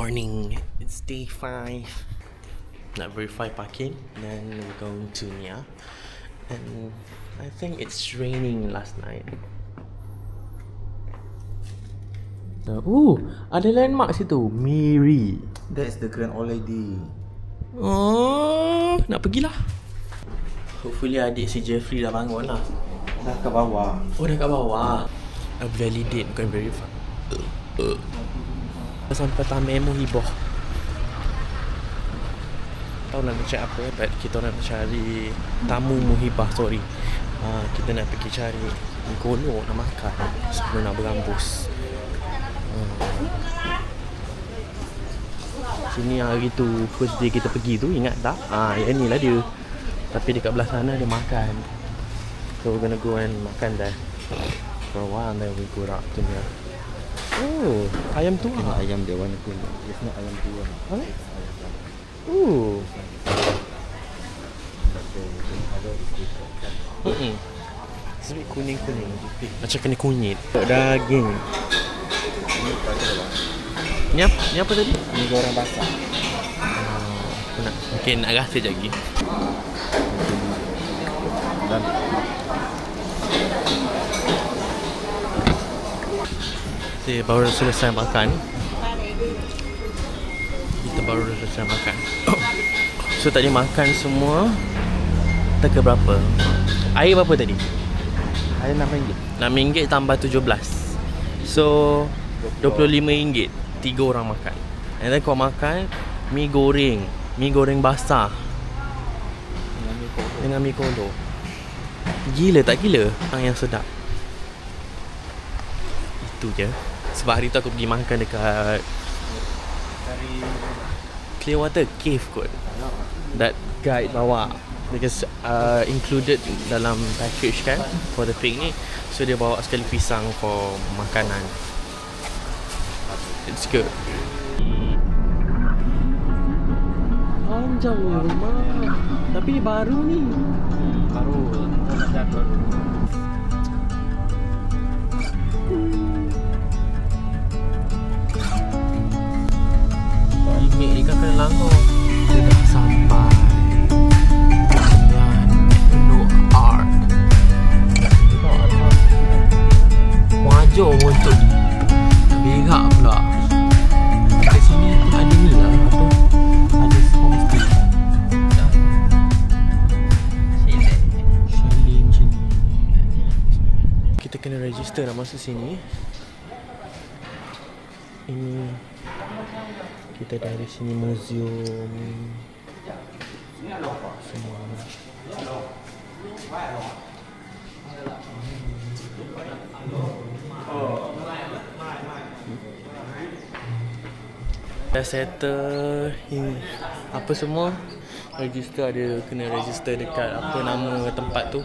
morning. It's day 5. Nak verify parking. Then we're going to Nia. And I think it's raining last night. Ada landmark situ. Miri. That's the Grand Old Lady. Oh, nak pergilah. Hopefully adik si Jeffrey dah bangun lah. Dah ke bawah. Oh, dah kat bawah. Validate, bukan verify. Sampai Taman Muhibah. Tahu nak cari apa, but kita nak cari Tamu Muhibah, sorry. Kita nak pergi cari golok nak makan sebelum nak berambus. Sini hari tu, first day kita pergi tu, ingat tak? Yang ni lah dia. Tapi dekat belah sana dia makan. So we're gonna go and makan there for a while, and then we go up to Nia. Oh, ayam tua. Ayam dia warna kuning. It's not ayam tua. Oh. Sedikit kuning-kuning. Macam kena kunyit. Daging. Ni apa tadi? Ni goreng basah. Mungkin nak rasa je lagi. Dan baru selesai makan. Kita baru selesai makan. So tadi makan semua teka berapa? Air berapa tadi? air RM6. RM6 tambah 17. So RM25 3 orang makan. And then kau makan mi goreng basah dengan mi kodok. Gila tak gila? Yang sedap. Itu je. Sebab hari tu aku pergi makan dekat Clearwater Cave kot. That guide bawa, because included dalam package kan for the picnic. So dia bawa sekali pisang for makanan. It's good. Panjang rumah. Tapi baru ni. Baru. Limit ni kan kena langgar. Kita dah sampai dengan penuh art. Wajar untuk berak pula. Kat sini pun ada ni lah, apa, ada homestay. Chalet macam ni. Kita kena register nak masuk sini. Ini kita dari sini museum semua. Dah settle apa semua. Register, ada kena register dekat apa nama tempat tu.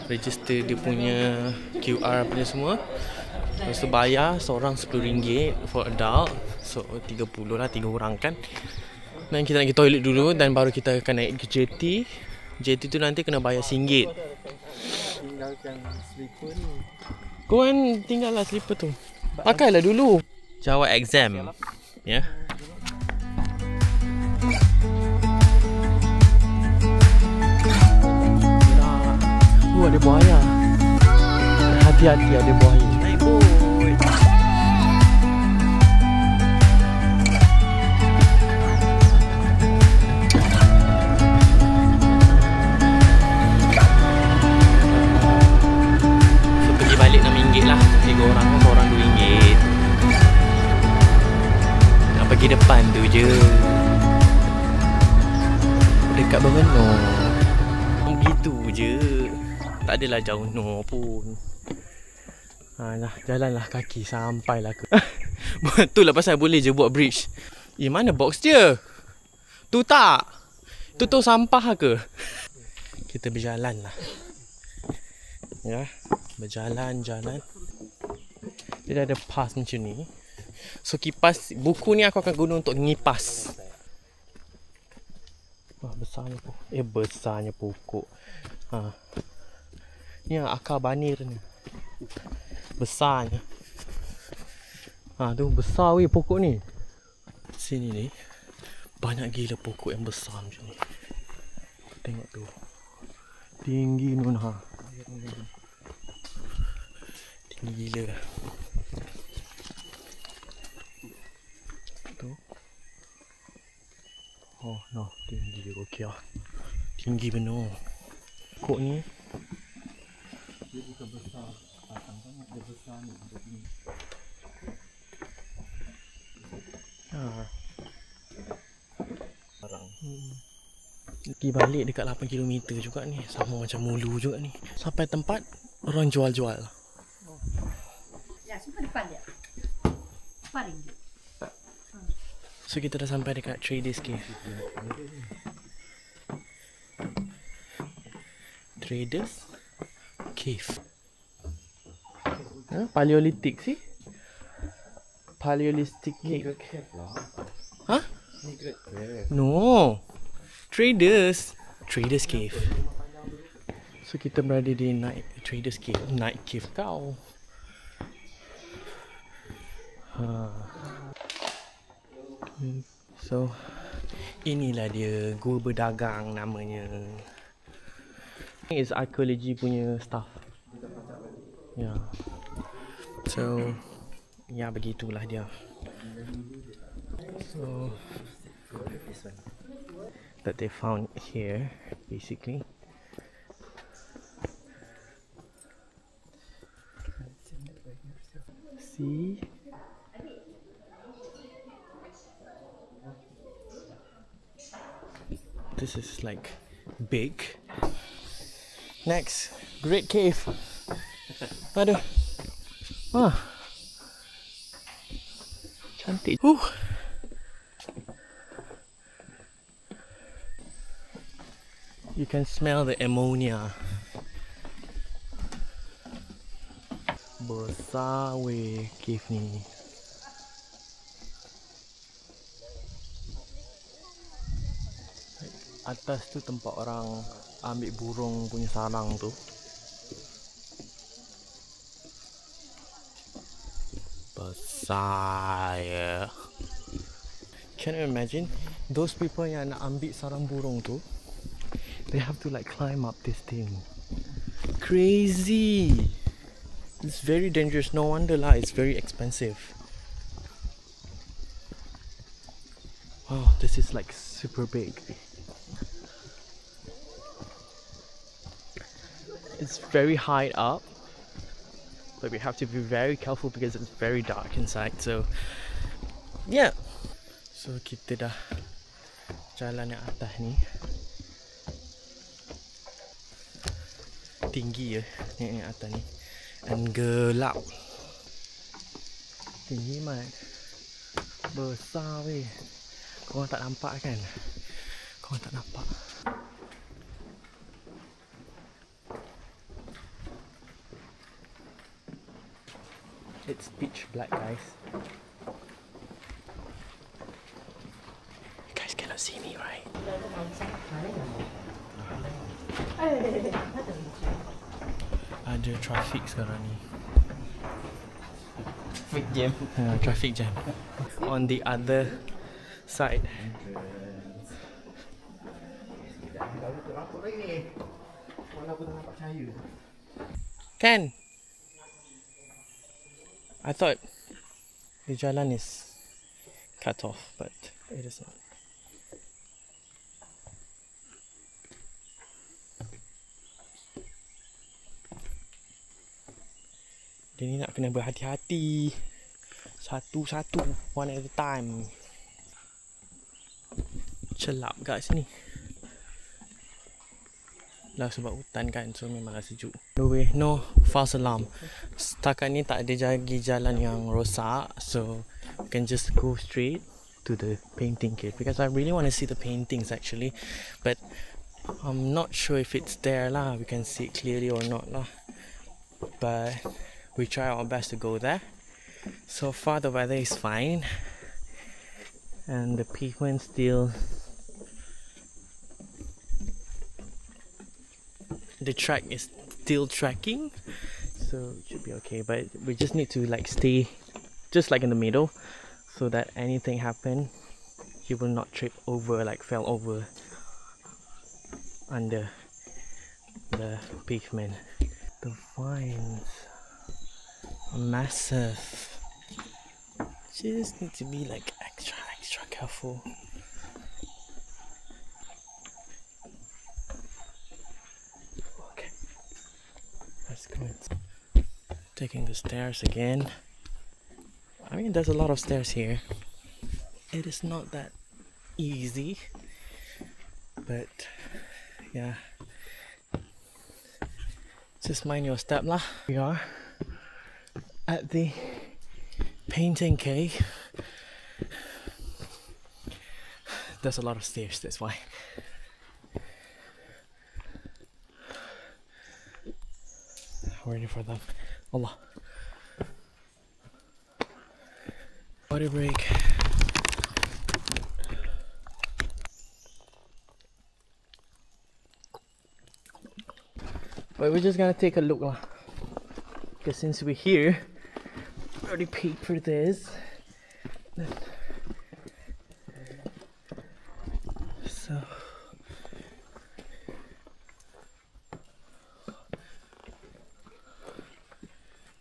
Register dia punya QR punya semua. Lepas tu bayar seorang RM10 for adult. So 30 lah, 3 orang kan. Dan kita nak pergi toilet dulu. Dan baru kita akan naik ke JT. JT tu nanti kena bayar RM1. Tinggalkan slipper ni. Kau kan tinggallah slipper tu. Pakailah dulu. Jawab exam. Ya. Ada buaya. Hati-hati, ada buaya. Naik boat. So pergi balik RM6 lah. 3 orang pun seorang RM2. Nak pergi depan tu je. Dekat Berenor. Begitu je. Tak adalah jauh no pun. Jalanlah kaki sampailah ke. Itulah pasal boleh je buat bridge. Mana box dia? Tu tak? Tu sampah ke? Kita berjalan lah. Ya, berjalan-jalan. Dia dah ada pass macam ni. So kipas, buku ni aku akan guna untuk ngipas. Wah, besarnya pokok. Besarnya pokok. Ni akar banir ni. Besarnya. Tu besar weh pokok ni. Sini ni banyak gila pokok yang besar macam ni. Tengok tu. Tinggi Nuna. Tinggi gila. Tu. Oh no, tinggi dia okey ah. Tinggi benar. Pokok ni dia bukan besar. Batang kan dia besar ni macam ni. Pergi balik dekat 8 km juga ni. Sama macam Mulu juga ni. Sampai tempat orang jual-jual. Ya, simpan depan dia. Paling dia. So kita dah sampai dekat Traders Cave. Traders Cave. Paleolithic sih. Paleolithic cave. Huh? No. Traders Cave. So kita berada di Traders Cave. Night Cave kau. So inilah dia gua berdagang namanya. Ini is archaeology punya stuff. Ya. Yeah. So ya begitulah dia. So that they found here basically. See? This is like big. Next, Great Cave. Aduh. Wah. Cantik. You can smell the ammonia. Besar weh cave ni. Atas tu tempat orang ambil burung punya sarang tu. Besar ya. Can you imagine those people yang nak ambil sarang burung tu? They have to like climb up this thing. Crazy. It's very dangerous. No wonder lah. It's very expensive. Wow, this is like super big. It's very high up, but we have to be very careful because it's very dark inside. So yeah. So kita dah jalan yang atas ni. Tinggi ya ni atas ni. Dan gelap. Tinggi mat. Besar weh. Korang tak nampak kan? Korang tak nampak. It's pitch black, guys. You guys cannot see me, right? Ada traffic sekarang ni. Traffic jam. Traffic jam. On the other side. Kan? I thought the jalan is cut off, but it is not. Dia ni nak kena berhati-hati. Satu-satu, one at a time. Celap kat sini. Lah sebab hutan kan, so memanglah sejuk. No way, no false alarm. Setakat ni tak ada lagi jalan yang rosak, so we can just go straight to the painting cave because I really want to see the paintings actually, but I'm not sure if it's there lah. We can see it clearly or not lah. But we try our best to go there. So far the weather is fine, and the pavement still. The track is still tracking, so it should be okay, but we just need to like stay just like in the middle so that anything happen you will not trip over, like fell over under the pavement. The vines are massive. Just need to be like extra careful. Okay, let's go in. Taking the stairs again. I mean, there's a lot of stairs here. It is not that easy, but yeah, just mind your step lah. We are at the painting cave. There's a lot of stairs, that's why. Waiting for them. Allah. Water break. But we're just gonna take a look lah. Because since we're here, we already paid for this.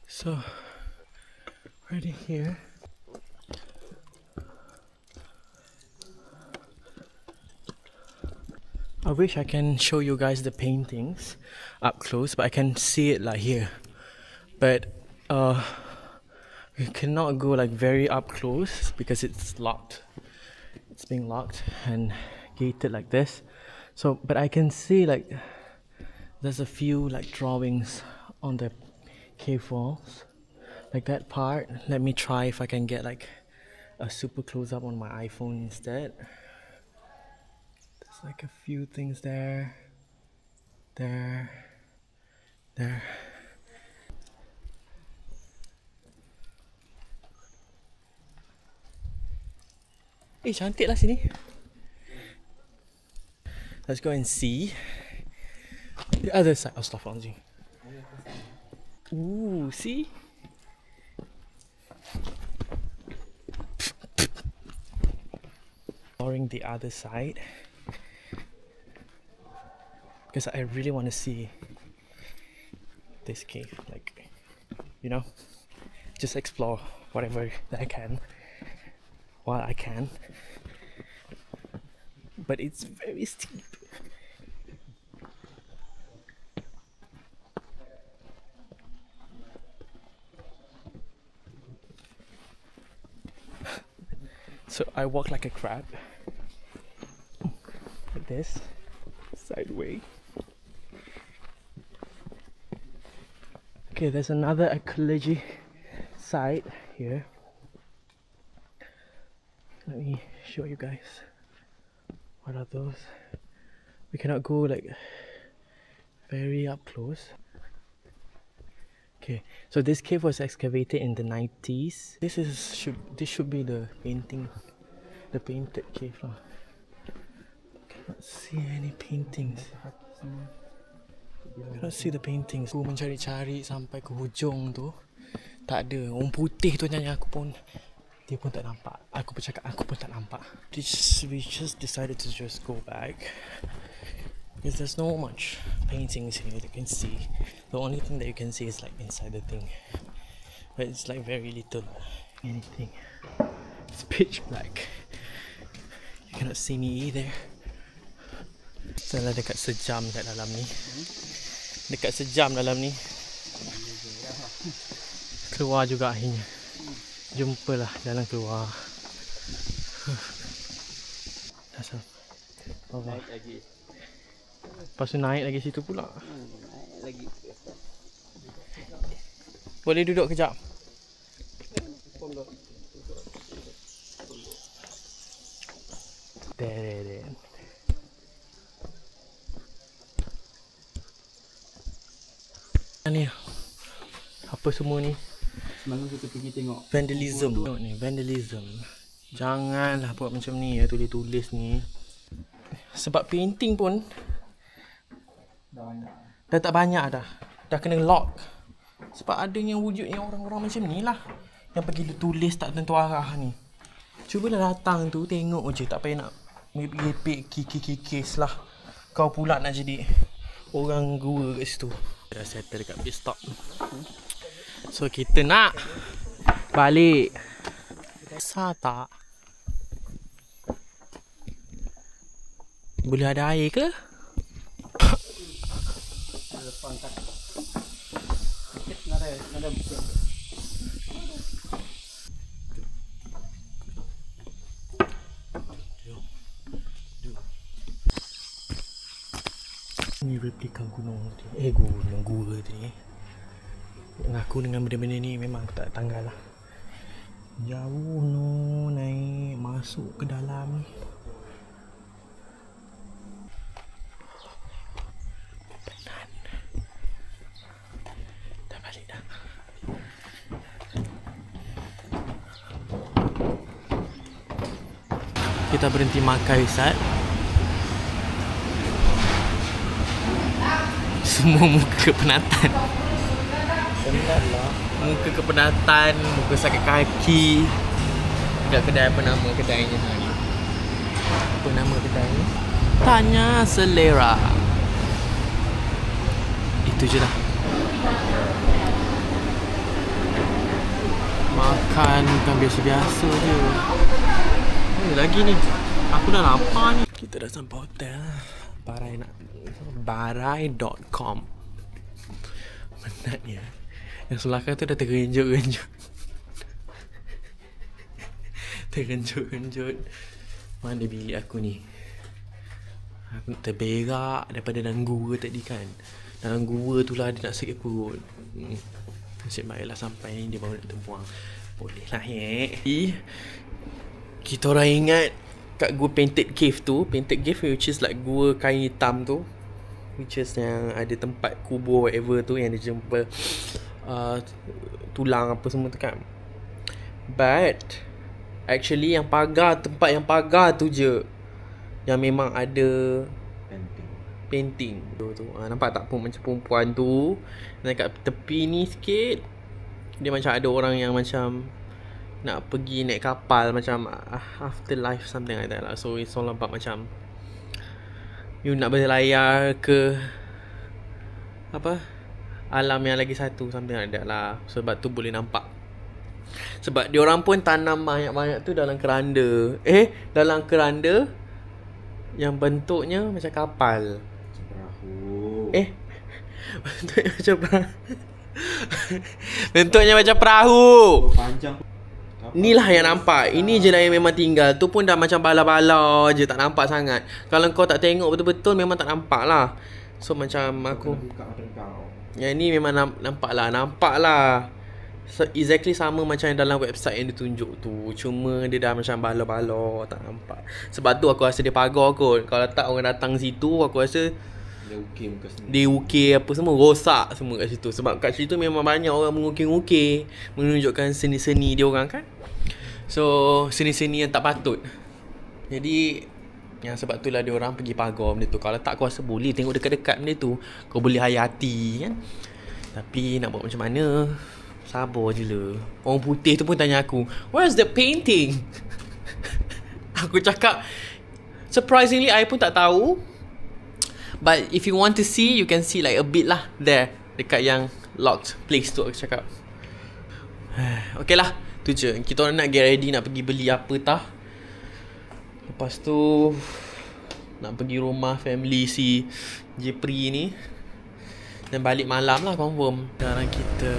So right in here. I wish I can show you guys the paintings up close, but I can see it like here. But we cannot go like very up close because it's locked. It's being locked and gated like this. So, but I can see like there's a few like drawings on the cave walls, like that part. Let me try if I can get like a super close up on my iPhone instead. There's like a few things there. Cantik lah sini. Let's go and see the other side. Astaghfirullahaladzim. Ooh, see? Exploring the other side because I really want to see this cave, like, you know, just explore whatever that I can while I can. But it's very steep. So I walk like a crab, like this, sideways. Okay, there's another ecology site here. Let me show you guys. What are those? We cannot go like very up close. Okay, so this cave was excavated in the 90s. This should be the painted cave lah. Cannot see any paintings. Cannot see the paintings. Aku mencari-cari sampai ke hujung tu, tak ada. Orang putih tu nyanyi, aku pun, dia pun tak nampak. Aku bercakap, aku pun tak nampak. We just decided to just go back because there's no much paintings here that you can see. The only thing that you can see is like inside the thing, but it's like very little anything. It's pitch black. You cannot see me either. Salah dekat sejam kat dalam ni. Dekat sejam dalam ni. Keluar juga akhirnya. Jumpalah jalan keluar. Asal. Naik lagi. Lepas tu naik lagi situ pula. Naik lagi. Boleh duduk kejap? There. Ni apa semua ni? Semalam kita pergi tengok Vandalism. Tengok ni, vandalism. Janganlah buat macam ni ya, tulis-tulis ni. Sebab painting pun dah tak banyak dah. Dah kena lock. Sebab adanya wujudnya orang-orang macam ni lah yang pergi tulis tak tentu arah ni. Cubalah datang tu, tengok je. Tak payah nak merepek kikis lah. Kau pula nak jadi orang gua kat situ. Dah settle dekat bus stop. So kita nak balik. Besar tak? Boleh ada air ke? Ni replika gunung tadi. Gunung gua tadi. Aku dengan benda-benda ni memang aku tak tanggal lah. Jauh no, naik masuk ke dalam ni. Benar. Dah balik dah. Kita berhenti makan Ustaz. Semua muka penatan. Muka kepenatan, muka sakit kaki. Dekat kedai, apa nama kedainya hari? Apa nama kedai? Tanya Selera. Itu je lah. Makan bukan biasa-biasa je. Lagi ni, aku dah lapar ni. Kita dah sampai hotel. Barai.com. Menatnya. Yang sebelah tu dah tergenjut-genjut. Tergenjut-genjut. Mana bilik aku ni? Aku terberak daripada dalam gua tadi kan. Dalam gua tu lah dia nak sakit perut. Nasib baiklah sampai ni dia baru nak terbuang. Boleh lah kita orang ingat kat gua Painted Cave tu. Painted Cave which is like gua kain hitam tu, which is yang ada tempat kubur whatever tu, yang dia jumpa tulang apa semua tu kan. But actually yang pagar, tempat yang pagar tu je yang memang ada painting tu. Nampak tak pun macam perempuan tu. Dan kat tepi ni sikit dia macam ada orang yang macam nak pergi naik kapal, macam afterlife something like that lah. So it's all about macam you nak berlayar ke apa, alam yang lagi satu, something like that lah. Sebab tu boleh nampak. Sebab diorang pun tanam banyak-banyak tu dalam keranda. Dalam keranda yang bentuknya macam kapal. Macam perahu. Bentuknya macam perahu. Bentuknya macam perahu. Panjang. Inilah yang nampak. Ini je lah yang memang tinggal. Tu pun dah macam bala-bala je, tak nampak sangat. Kalau kau tak tengok betul-betul memang tak nampak lah. So macam aku yang ni memang nampak lah. So, exactly sama macam dalam website yang ditunjuk tu. Cuma dia dah macam bala-bala, tak nampak. Sebab tu aku rasa dia pagar kot. Kalau tak orang datang situ, aku rasa dia ukir apa semua, rosak semua kat situ. Sebab kat situ memang banyak orang mengukir-ukir, menunjukkan seni-seni dia orang kan. So seni-seni yang tak patut. Jadi yang sebab itulah dia orang pergi pagar benda tu. Kalau tak aku rasa boleh tengok dekat-dekat benda tu, kau boleh hayati kan. Tapi nak buat macam mana, sabar je lah. Orang putih tu pun tanya aku, where's the painting? Aku cakap, surprisingly I pun tak tahu. But if you want to see, you can see like a bit lah there, dekat yang locked place tu aku cakap. Okay lah, tu je. Kita orang nak get ready, nak pergi beli apa tah. Lepas tu nak pergi rumah family si Jepri ni. Dan balik malam lah confirm. Sekarang kita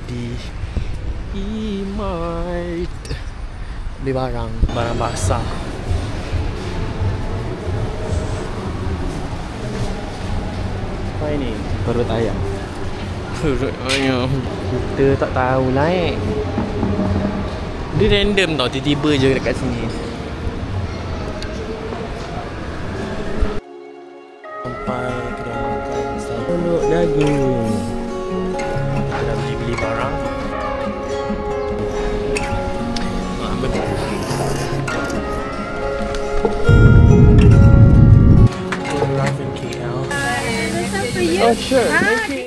di E-Mart beli barang basah. Apa ini? Perut ayam. Perut ayam. Kita tak tahu lah Dia random tau, tiba-tiba je dekat sini. Sampai kedai makan Saluk Daging. Kita dah beli barang. Betul. Arrive in KL. Oh sure, thank you.